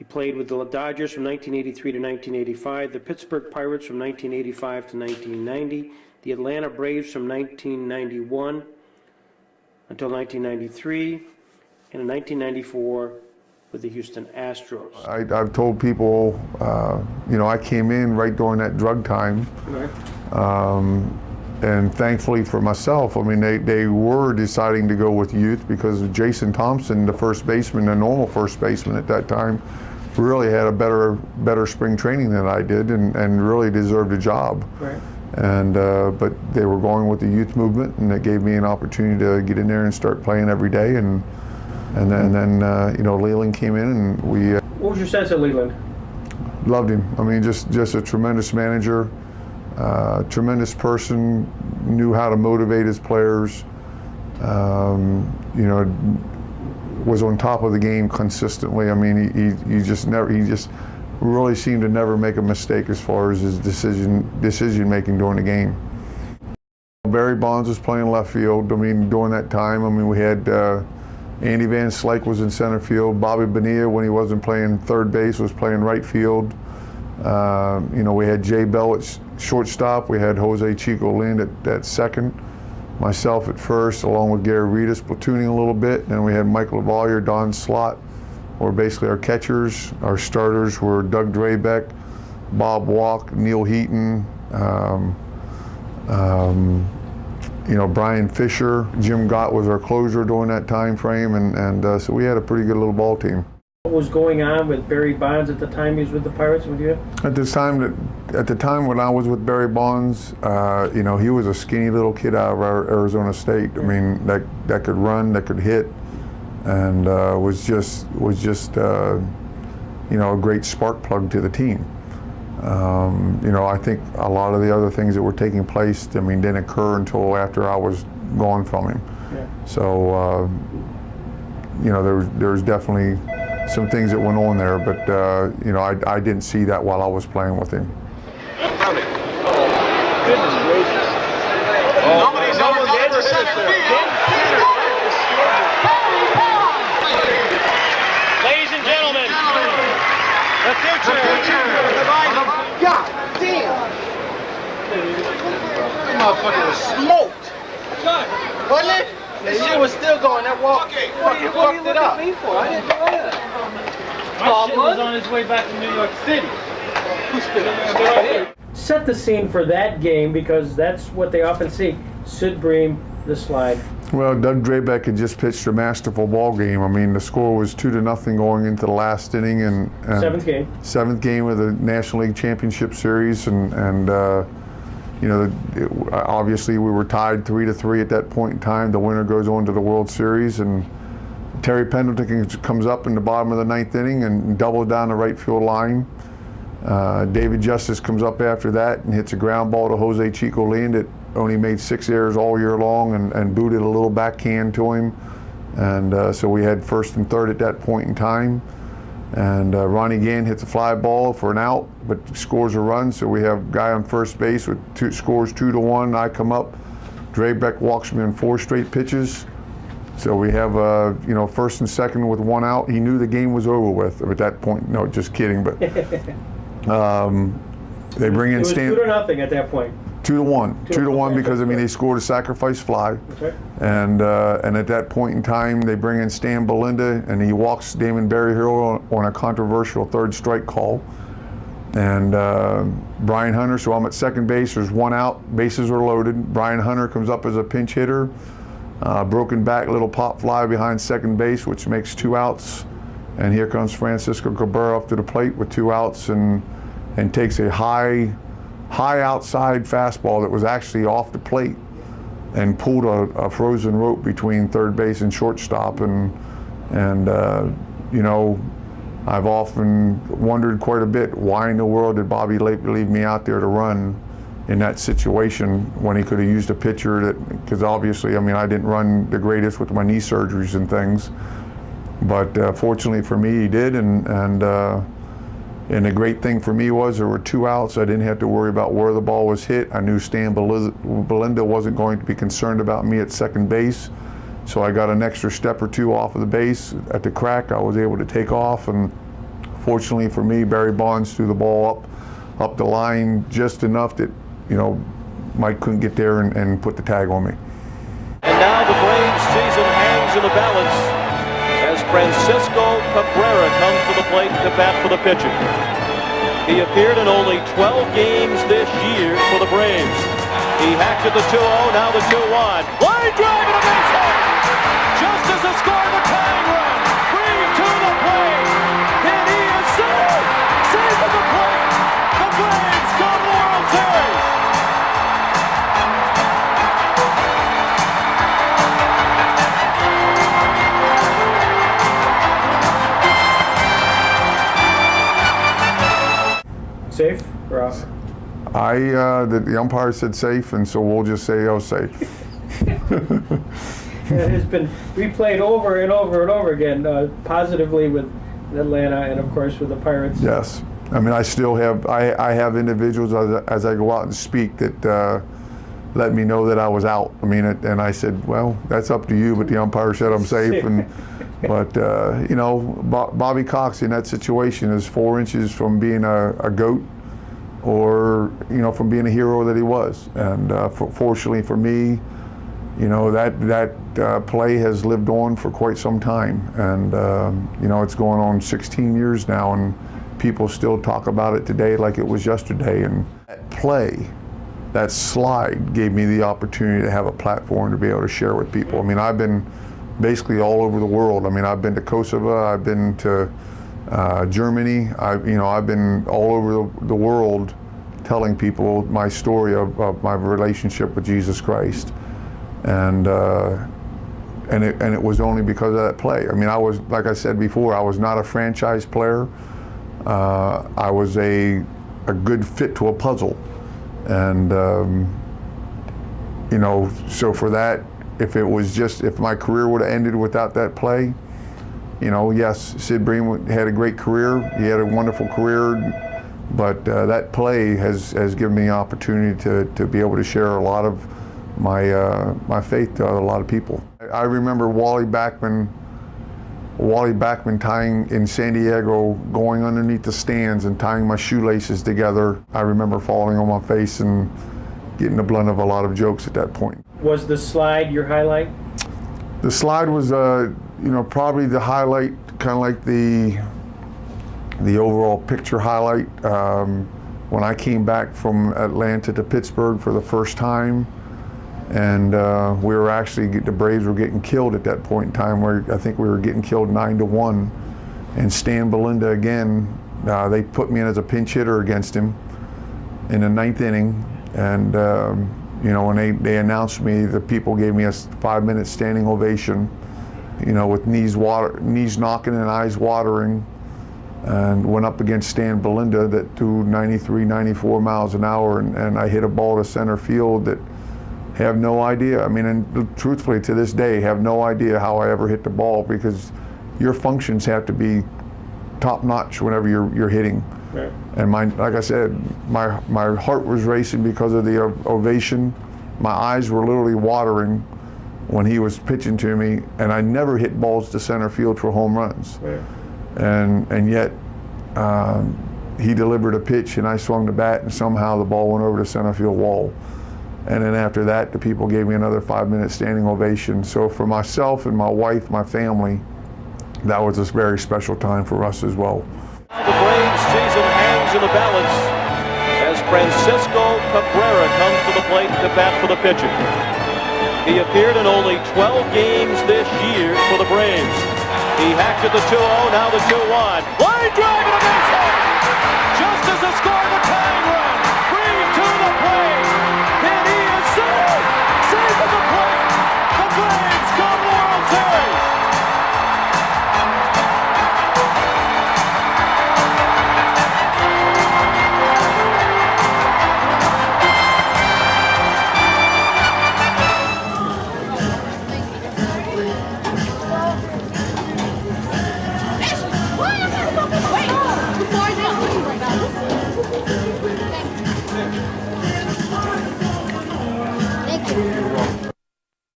He played with the Dodgers from 1983 to 1985, the Pittsburgh Pirates from 1985 to 1990, the Atlanta Braves from 1991 until 1993, and in 1994 with the Houston Astros. I've told people, I came in right during that drug time. Right. And thankfully for myself, they were deciding to go with youth because Jason Thompson, the first baseman, the normal first baseman at that time, really had a better spring training than I did and really deserved a job. Right. And but they were going with the youth movement, and it gave me an opportunity to get in there and start playing every day. And then Leland came in, and we. What was your sense of Leland? Loved him. Just a tremendous manager. Tremendous person, knew how to motivate his players, was on top of the game consistently. He just really seemed to never make a mistake as far as his decision making during the game. Barry Bonds was playing left field. During that time, we had Andy Van Slyke was in center field. Bobby Bonilla, when he wasn't playing third base, was playing right field. We had Jay Bell at shortstop. We had Jose Chico Lind at second. Myself at first, along with Gary Reedus, platooning a little bit. And then we had Mike LaValliere, Don Slott, were basically our catchers. Our starters were Doug Drabeck, Bob Walk, Neil Heaton, Brian Fisher. Jim Gott was our closer during that time frame, and so we had a pretty good little ball team. What was going on with Barry Bonds at the time he was with the Pirates with you? At the time when I was with Barry Bonds, he was a skinny little kid out of Arizona State. That could run, that could hit, and was just a great spark plug to the team. I think a lot of the other things that were taking place, didn't occur until after I was gone from him. Yeah. So, there was definitely some things that went on there, but I didn't see that while I was playing with him. Goodness gracious. Nobody's over to center field. Ladies and gentlemen, the future. God damn! That motherfucker was smoked. Wasn't it? This shit was still going. That walk fucking fucked it up. I didn't know that. My shit was on his way back to New York City. Set the scene for that game, because that's what they often see. Sid Bream, the slide. Well, Doug Drabeck had just pitched a masterful ball game. The score was 2-0 going into the last inning, and Seventh game. Seventh game of the National League Championship Series, obviously we were tied 3-3 at that point in time. The winner goes on to the World Series, and Terry Pendleton comes up in the bottom of the ninth inning and doubles down the right field line. David Justice comes up after that and hits a ground ball to Jose Chico Lind that only made 6 errors all year long, and booted a little backhand to him. And so we had first and third at that point in time. And Ronnie Gann hits a fly ball for an out, but scores a run. So we have a guy on first base with scores 2-1. I come up. Drabeck walks me on 4 straight pitches. So we have first and second with 1 out. He knew the game was over with at that point. No, just kidding. But they bring in Stan. It was 2-0 at that point. 2-1. 2-1 because they scored a sacrifice fly. Okay. And at that point in time, they bring in Stan Belinda, and he walks Damon Berryhill on a controversial third strike call. And Brian Hunter, so I'm at second base, there's 1 out, bases are loaded. Brian Hunter comes up as a pinch hitter. Broken back, little pop fly behind second base, which makes 2 outs. And here comes Francisco Cabrera up to the plate with 2 outs and takes a high outside fastball that was actually off the plate and pulled a frozen rope between third base and shortstop. I've often wondered quite a bit, why in the world did Bobby leave me out there to run in that situation when he could have used a pitcher because obviously, I didn't run the greatest with my knee surgeries and things. But fortunately for me, he did, and the great thing for me was there were 2 outs. I didn't have to worry about where the ball was hit. I knew Stan Belinda wasn't going to be concerned about me at second base, so I got an extra step or 2 off of the base. At the crack, I was able to take off and Fortunately for me, Barry Bonds threw the ball up the line just enough that, you know, Mike couldn't get there and put the tag on me. And now the Braves season hangs in the balance as Francisco Cabrera comes to the plate to bat for the pitcher. He appeared in only 12 games this year for the Braves. He hacked at the 2-0, now the 2-1. Line drive and a base hit! Just as the score of the tying run. Bream to the plate. And he is safe! Safe at the plate! The Braves go to the World Series! Safe? Or off? The umpire said safe, and so we'll just say, oh, safe. It has been replayed over and over and over again, positively with Atlanta and, of course, with the Pirates. Yes. I mean, I still have, I have individuals as I go out and speak that let me know that I was out. I mean, and I said, well, that's up to you, but the umpire said I'm safe. But, you know, Bobby Cox in that situation is 4 inches from being a GOAT or, you know, from being a hero that he was. And fortunately for me, you know, that play has lived on for quite some time. And, you know, it's going on 16 years now, and people still talk about it today like it was yesterday. And that play, that slide gave me the opportunity to have a platform to be able to share with people. I mean, I've been basically all over the world. I mean, I've been to Kosovo, I've been to Germany, I've been all over the world telling people my story of my relationship with Jesus Christ. And it was only because of that play. I mean, I was, like I said before, I was not a franchise player. I was a good fit to a puzzle. And, you know, so for that, if my career would have ended without that play, you know, yes, Sid Bream had a great career. He had a wonderful career, but that play has given me the opportunity to be able to share a lot of my faith to a lot of people. I remember Wally Backman tying in San Diego, going underneath the stands and tying my shoelaces together. I remember falling on my face and getting the blunt of a lot of jokes at that point. Was the slide your highlight? The slide was, you know, probably the highlight, kind of like the overall picture highlight. When I came back from Atlanta to Pittsburgh for the first time, and we were actually, the Braves were getting killed at that point in time, where I think we were getting killed 9-1. And Stan Belinda again, they put me in as a pinch hitter against him in the 9th inning. And you know, when they announced me, the people gave me a 5-minute standing ovation, you know, with knees knocking and eyes watering, and went up against Stan Belinda that threw 93, 94 miles an hour, and I hit a ball to center field that have no idea. I mean, and truthfully, to this day, have no idea how I ever hit the ball, because your functions have to be top notch whenever you're hitting. Right. And like I said, my heart was racing because of the ovation. My eyes were literally watering when he was pitching to me, and I never hit balls to center field for home runs. Right. And yet he delivered a pitch, and I swung the bat, and somehow the ball went over the center field wall. And then after that, the people gave me another 5-minute standing ovation. So for myself and my wife, my family, that was a very special time for us as well. The Braves season hangs in the balance as Francisco Cabrera comes to the plate to bat for the pitcher. He appeared in only 12 games this year for the Braves. He hacked at the 2-0, now the 2-1. Line drive and a base hit! Just as the score of the tying run. Bream to the plate.